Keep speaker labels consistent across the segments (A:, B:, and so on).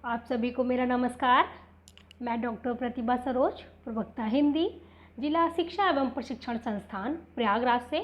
A: आप सभी को मेरा नमस्कार। मैं डॉक्टर प्रतिभा सरोज, प्रवक्ता हिंदी, जिला शिक्षा एवं प्रशिक्षण संस्थान प्रयागराज से।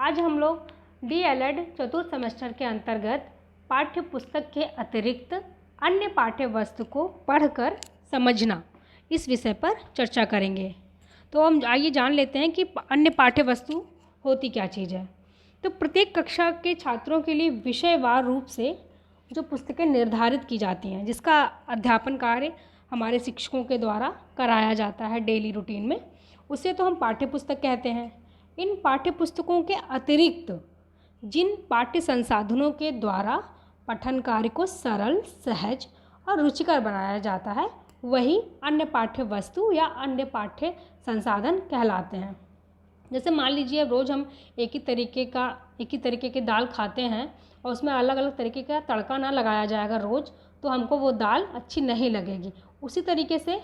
A: आज हम लोग DELED चतुर्थ सेमेस्टर के अंतर्गत पाठ्य पुस्तक के अतिरिक्त अन्य पाठ्य वस्तु को पढ़कर समझना इस विषय पर चर्चा करेंगे। तो हम आइए जान लेते हैं कि अन्य पाठ्य वस्तु होती क्या चीज़ है। तो प्रत्येक कक्षा के छात्रों के लिए विषयवार रूप से जो पुस्तकें निर्धारित की जाती हैं, जिसका अध्यापन कार्य हमारे शिक्षकों के द्वारा कराया जाता है डेली रूटीन में, उसे तो हम पाठ्य पुस्तक कहते हैं। इन पाठ्य पुस्तकों के अतिरिक्त जिन पाठ्य संसाधनों के द्वारा पठन कार्य को सरल, सहज और रुचिकर बनाया जाता है, वही अन्य पाठ्य वस्तु या अन्य पाठ्य संसाधन कहलाते हैं। जैसे मान लीजिए रोज़ हम एक ही तरीके की दाल खाते हैं और उसमें अलग अलग तरीके का तड़का ना लगाया जाएगा रोज़, तो हमको वो दाल अच्छी नहीं लगेगी। उसी तरीके से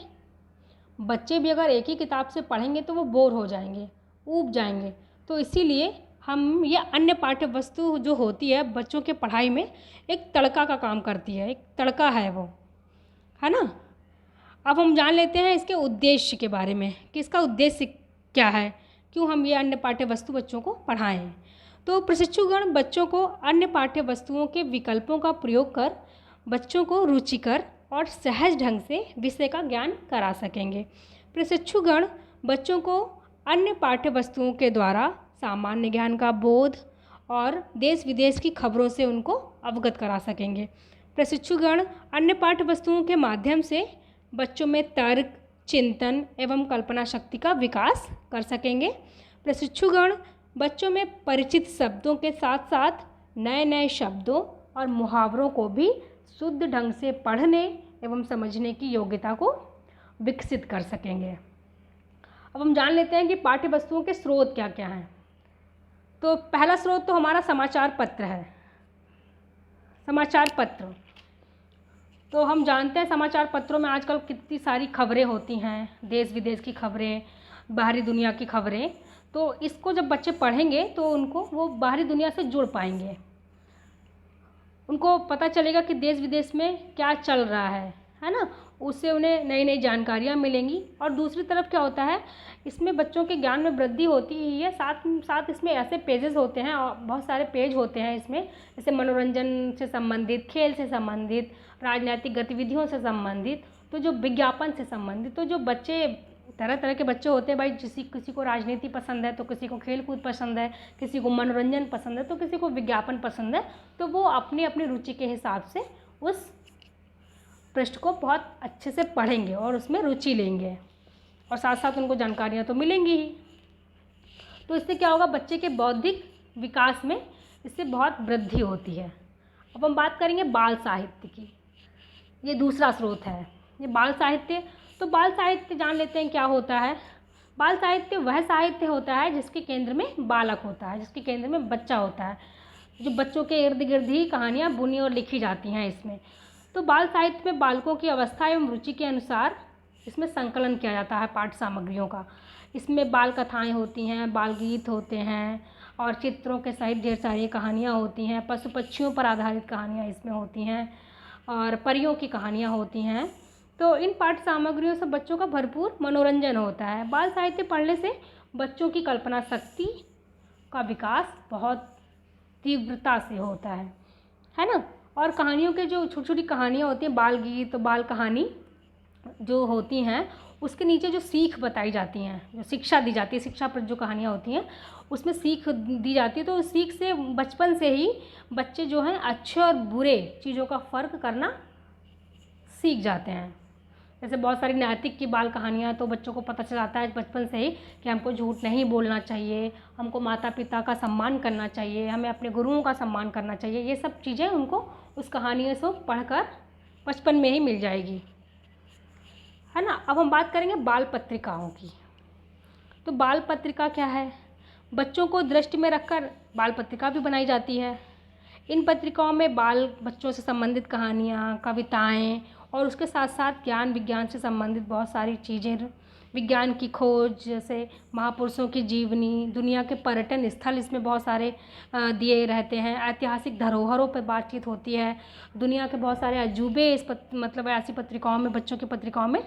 A: बच्चे भी अगर एक ही किताब से पढ़ेंगे तो वो बोर हो जाएंगे, ऊब जाएंगे। तो इसीलिए हम ये अन्य पाठ्य वस्तु जो होती है बच्चों के पढ़ाई में एक तड़का का काम करती है, एक तड़का है वो, है ना। अब हम जान लेते हैं इसके उद्देश्य के बारे में कि इसका उद्देश्य क्या है, क्यों हम ये अन्य पाठ्य वस्तु बच्चों को पढ़ाएं। तो प्रशिक्षुगण बच्चों को अन्य पाठ्य वस्तुओं के विकल्पों का प्रयोग कर बच्चों को रुचिकर और सहज ढंग से विषय का ज्ञान करा सकेंगे। प्रशिक्षुगण बच्चों को अन्य पाठ्य वस्तुओं के द्वारा सामान्य ज्ञान का बोध और देश विदेश की खबरों से उनको अवगत करा सकेंगे। प्रशिक्षुगण अन्य पाठ्य वस्तुओं के माध्यम से बच्चों में तर्क, चिंतन एवं कल्पना शक्ति का विकास कर सकेंगे। प्रशिक्षुगण बच्चों में परिचित शब्दों के साथ साथ नए नए शब्दों और मुहावरों को भी शुद्ध ढंग से पढ़ने एवं समझने की योग्यता को विकसित कर सकेंगे। अब हम जान लेते हैं कि पाठ्य वस्तुओं के स्रोत क्या क्या हैं। तो पहला स्रोत तो हमारा समाचार पत्र है। समाचार पत्र तो हम जानते हैं समाचार पत्रों में आजकल कितनी सारी खबरें होती हैं, देश विदेश की खबरें, बाहरी दुनिया की खबरें। तो इसको जब बच्चे पढ़ेंगे तो उनको वो बाहरी दुनिया से जुड़ पाएंगे, उनको पता चलेगा कि देश विदेश में क्या चल रहा है ना। उससे उन्हें नई नई जानकारियाँ मिलेंगी। और दूसरी तरफ क्या होता है, इसमें बच्चों के ज्ञान में वृद्धि होती ही है, साथ साथ इसमें ऐसे पेजेस होते हैं और बहुत सारे पेज होते हैं इसमें, जैसे मनोरंजन से संबंधित, खेल से संबंधित, राजनीतिक गतिविधियों से संबंधित, तो जो विज्ञापन से संबंधित। तो जो बच्चे तरह तरह के बच्चे होते हैं भाई, किसी को राजनीति पसंद है, तो किसी को खेल कूद पसंद है, किसी को मनोरंजन पसंद है, तो किसी को विज्ञापन पसंद है। तो वो अपनी अपनी रुचि के हिसाब से उस पृष्ठ को बहुत अच्छे से पढ़ेंगे और उसमें रुचि लेंगे और साथ साथ उनको जानकारियाँ तो मिलेंगी ही। तो इससे क्या होगा, बच्चे के बौद्धिक विकास में इससे बहुत वृद्धि होती है। अब हम बात करेंगे बाल साहित्य की। ये दूसरा स्रोत है, ये बाल साहित्य। तो बाल साहित्य जान लेते हैं क्या होता है। बाल साहित्य वह साहित्य होता है जिसके केंद्र में बालक होता है, जिसके केंद्र में बच्चा होता है, जो बच्चों के इर्द गिर्द ही कहानियाँ बुनी और लिखी जाती हैं इसमें। तो बाल साहित्य में बालकों की अवस्था एवं रुचि के अनुसार इसमें संकलन किया जाता है पाठ्य सामग्रियों का। इसमें बाल कथाएँ होती हैं, बाल गीत होते हैं और चित्रों के सहित ढेर सारी कहानियाँ होती हैं। पशु पक्षियों पर आधारित कहानियाँ इसमें होती हैं और परियों की कहानियाँ होती हैं। तो इन पाठ्य सामग्रियों से बच्चों का भरपूर मनोरंजन होता है। बाल साहित्य पढ़ने से बच्चों की कल्पना शक्ति का विकास बहुत तीव्रता से होता है ना। और कहानियों के जो छोटी छोटी कहानियाँ होती हैं, बाल गीत तो बाल कहानी जो होती हैं, उसके नीचे जो सीख बताई जाती हैं, जो शिक्षा दी जाती है, शिक्षा पर जो कहानियाँ होती हैं उसमें सीख दी जाती है। तो उस सीख से बचपन से ही बच्चे जो हैं अच्छे और बुरे चीज़ों का फ़र्क करना सीख जाते हैं। जैसे बहुत सारी नैतिक की बाल कहानियाँ, तो बच्चों को पता चल जाता है बचपन से ही कि हमको झूठ नहीं बोलना चाहिए, हमको माता पिता का सम्मान करना चाहिए, हमें अपने गुरुओं का सम्मान करना चाहिए। ये सब चीज़ें उनको उस कहानियों से पढ़कर बचपन में ही मिल जाएगी, है ना। अब हम बात करेंगे बाल पत्रिकाओं की। तो बाल पत्रिका क्या है, बच्चों को दृष्टि में रखकर बाल पत्रिका भी बनाई जाती है। इन पत्रिकाओं में बाल बच्चों से संबंधित कहानियाँ, कविताएँ और उसके साथ साथ ज्ञान विज्ञान से संबंधित बहुत सारी चीज़ें विज्ञान की खोज, जैसे महापुरुषों की जीवनी, दुनिया के पर्यटन स्थल इसमें बहुत सारे दिए रहते हैं। ऐतिहासिक धरोहरों पर बातचीत होती है। दुनिया के बहुत सारे अजूबे इस मतलब ऐसी पत्रिकाओं में, बच्चों की पत्रिकाओं में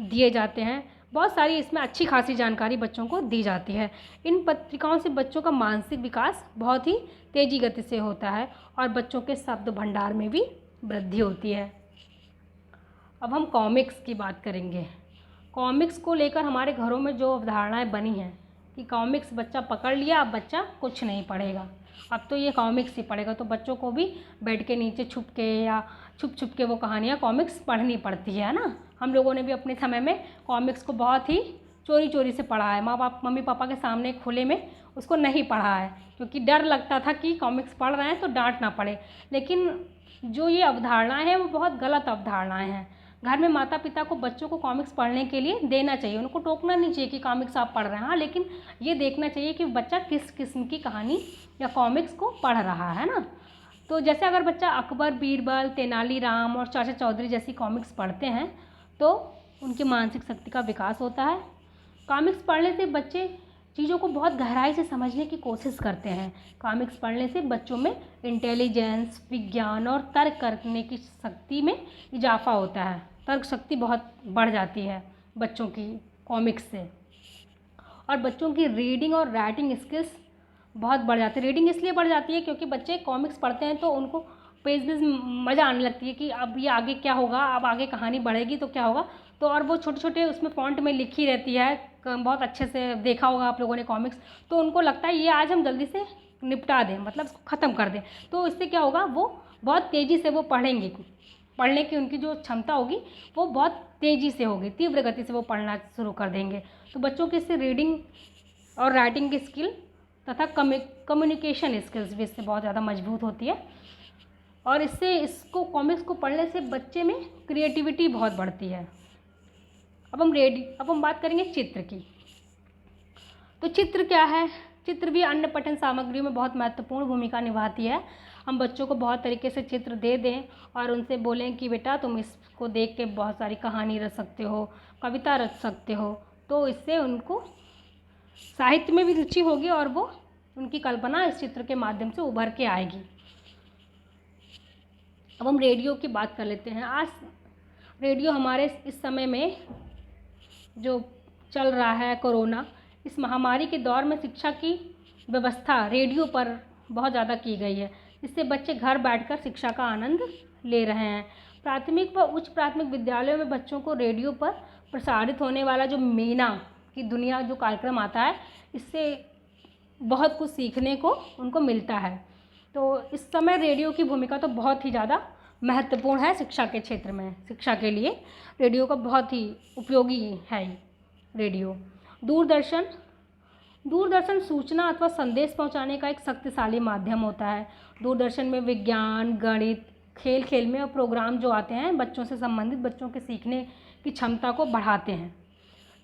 A: दिए जाते हैं। बहुत सारी इसमें अच्छी खासी जानकारी बच्चों को दी जाती है। इन पत्रिकाओं से बच्चों का मानसिक विकास बहुत ही तेज़ी गति से होता है और बच्चों के शब्द भंडार में भी वृद्धि होती है। अब हम कॉमिक्स की बात करेंगे। कॉमिक्स को लेकर हमारे घरों में जो अवधारणाएं बनी हैं कि कॉमिक्स बच्चा पकड़ लिया, अब बच्चा कुछ नहीं पढ़ेगा, अब तो ये कॉमिक्स ही पढ़ेगा। तो बच्चों को भी बेड के नीचे छुप के या छुप छुप के वो कहानियाँ कॉमिक्स पढ़नी पड़ती है ना। हम लोगों ने भी अपने समय में कॉमिक्स को बहुत ही चोरी चोरी से पढ़ा है। मम्मी पापा के सामने खुले में उसको नहीं पढ़ा है, क्योंकि डर लगता था कि कॉमिक्स पढ़ रहे हैं तो डांट ना पड़े। लेकिन जो ये अवधारणाएं हैं वो बहुत गलत अवधारणाएं हैं। घर में माता पिता को बच्चों को कॉमिक्स पढ़ने के लिए देना चाहिए, उनको टोकना नहीं चाहिए कि कॉमिक्स आप पढ़ रहे हैं। हाँ, लेकिन ये देखना चाहिए कि बच्चा किस किस्म की कहानी या कॉमिक्स को पढ़ रहा है ना। तो जैसे अगर बच्चा अकबर, बीरबल, तेनालीराम और चाचा चौधरी जैसी कॉमिक्स पढ़ते हैं तो उनकी मानसिक शक्ति का विकास होता है। कॉमिक्स पढ़ने से बच्चे चीज़ों को बहुत गहराई से समझने की कोशिश करते हैं। कॉमिक्स पढ़ने से बच्चों में इंटेलिजेंस, विज्ञान और तर्क करने की शक्ति में इजाफा होता है। तर्क शक्ति बहुत बढ़ जाती है बच्चों की कॉमिक्स से। और बच्चों की रीडिंग और राइटिंग स्किल्स बहुत बढ़ जाती है। रीडिंग इसलिए बढ़ जाती है क्योंकि बच्चे कॉमिक्स पढ़ते हैं तो उनको पेज पेज मज़ा आने लगती है कि अब ये आगे क्या होगा, अब आगे कहानी बढ़ेगी तो क्या होगा। तो और वो छोटे छोटे उसमें फ़ॉन्ट में लिखी रहती है, बहुत अच्छे से देखा होगा आप लोगों ने कॉमिक्स। तो उनको लगता है ये आज हम जल्दी से निपटा दें, मतलब इसको ख़त्म कर दें। तो इससे क्या होगा, वो बहुत तेज़ी से वो पढ़ेंगे। पढ़ने की उनकी जो क्षमता होगी वो बहुत तेज़ी से होगी, तीव्र गति से वो पढ़ना शुरू कर देंगे। तो बच्चों की इससे रीडिंग और राइटिंग की स्किल तथा कम्युनिकेशन स्किल्स भी इससे बहुत ज़्यादा मजबूत होती है। और इससे इसको कॉमिक्स को पढ़ने से बच्चे में क्रिएटिविटी बहुत बढ़ती है। अब हम बात करेंगे चित्र की। तो चित्र क्या है? चित्र भी अन्य पठन सामग्रियों में बहुत महत्वपूर्ण भूमिका निभाती है। हम बच्चों को बहुत तरीके से चित्र दे दें और उनसे बोलें कि बेटा तुम इसको देख के बहुत सारी कहानी रच सकते हो, कविता रच सकते हो। तो इससे उनको साहित्य में भी रुचि होगी और वो उनकी कल्पना इस चित्र के माध्यम से उभर के आएगी। अब हम रेडियो की बात कर लेते हैं। आज रेडियो हमारे इस समय में जो चल रहा है कोरोना, इस महामारी के दौर में शिक्षा की व्यवस्था रेडियो पर बहुत ज़्यादा की गई है। इससे बच्चे घर बैठकर शिक्षा का आनंद ले रहे हैं। प्राथमिक व उच्च प्राथमिक विद्यालयों में बच्चों को रेडियो पर प्रसारित होने वाला जो मीना की दुनिया जो कार्यक्रम आता है, इससे बहुत कुछ सीखने को उनको मिलता है। तो इस समय रेडियो की भूमिका तो बहुत ही ज़्यादा महत्वपूर्ण है शिक्षा के क्षेत्र में। शिक्षा के लिए रेडियो का बहुत ही उपयोगी है रेडियो। दूरदर्शन सूचना अथवा संदेश पहुंचाने का एक शक्तिशाली माध्यम होता है। दूरदर्शन में विज्ञान, गणित, खेल में और प्रोग्राम जो आते हैं बच्चों से संबंधित, बच्चों के सीखने की क्षमता को बढ़ाते हैं।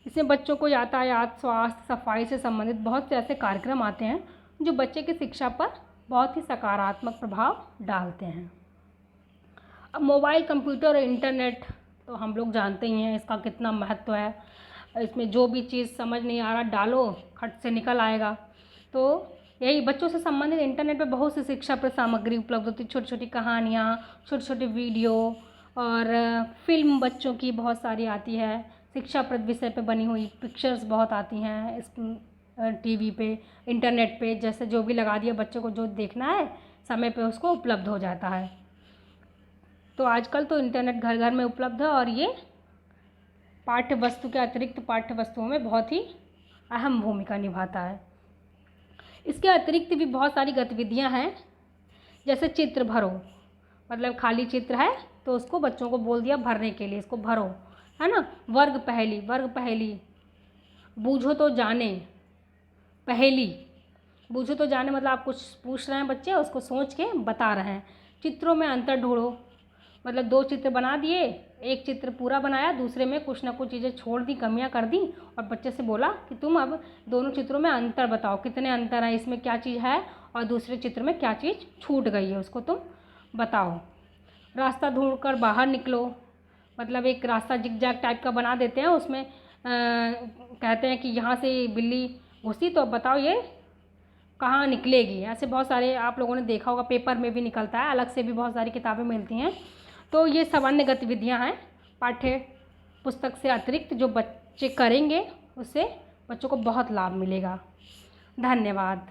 A: इसमें बच्चों को यातायात, स्वास्थ्य, सफाई से संबंधित बहुत से ऐसे कार्यक्रम आते हैं जो बच्चे की शिक्षा पर बहुत ही सकारात्मक प्रभाव डालते हैं। अब मोबाइल, कंप्यूटर और इंटरनेट तो हम लोग जानते ही हैं इसका कितना महत्व है। इसमें जो भी चीज़ समझ नहीं आ रहा डालो, खट से निकल आएगा। तो यही बच्चों से संबंधित इंटरनेट पे बहुत सी शिक्षाप्रद सामग्री उपलब्ध होती है। छोटी छोटी कहानियाँ, छोटे छोटे वीडियो और फिल्म बच्चों की बहुत सारी आती है। शिक्षाप्रद विषय पे बनी हुई पिक्चर्स बहुत आती हैं इस टीवी पे, इंटरनेट पे। जैसे जो भी लगा दिया, बच्चों को जो देखना है समय पे उसको उपलब्ध हो जाता है। तो आजकल तो इंटरनेट घर घर में उपलब्ध है और ये पाठ्य वस्तु के अतिरिक्त पाठ्य वस्तुओं में बहुत ही अहम भूमिका निभाता है। इसके अतिरिक्त भी बहुत सारी गतिविधियां हैं, जैसे चित्र भरो, मतलब खाली चित्र है तो उसको बच्चों को बोल दिया भरने के लिए, इसको भरो, है ना। वर्ग पहेली, बूझो तो जाने पहेली, बूझो तो जाने मतलब आप कुछ पूछ रहे हैं बच्चे, उसको सोच के बता रहे हैं। चित्रों में अंतर ढूंढो, मतलब दो चित्र बना दिए, एक चित्र पूरा बनाया, दूसरे में कुछ ना कुछ चीज़ें छोड़ दी, कमियां कर दी और बच्चे से बोला कि तुम अब दोनों चित्रों में अंतर बताओ, कितने अंतर है, इसमें क्या चीज़ है और दूसरे चित्र में क्या चीज़ छूट गई है, उसको तुम बताओ। रास्ता ढूंढकर बाहर निकलो, मतलब एक रास्ता जिगजैग टाइप का बना देते हैं, उसमें कहते हैं कि यहाँ से बिल्ली घुसी तो अब बताओ ये कहाँ निकलेगी। ऐसे बहुत सारे आप लोगों ने देखा होगा, पेपर में भी निकलता है, अलग से भी बहुत सारी किताबें मिलती हैं। तो ये सामान्य गतिविधियाँ हैं पाठ्य पुस्तक से अतिरिक्त, जो बच्चे करेंगे उससे बच्चों को बहुत लाभ मिलेगा। धन्यवाद।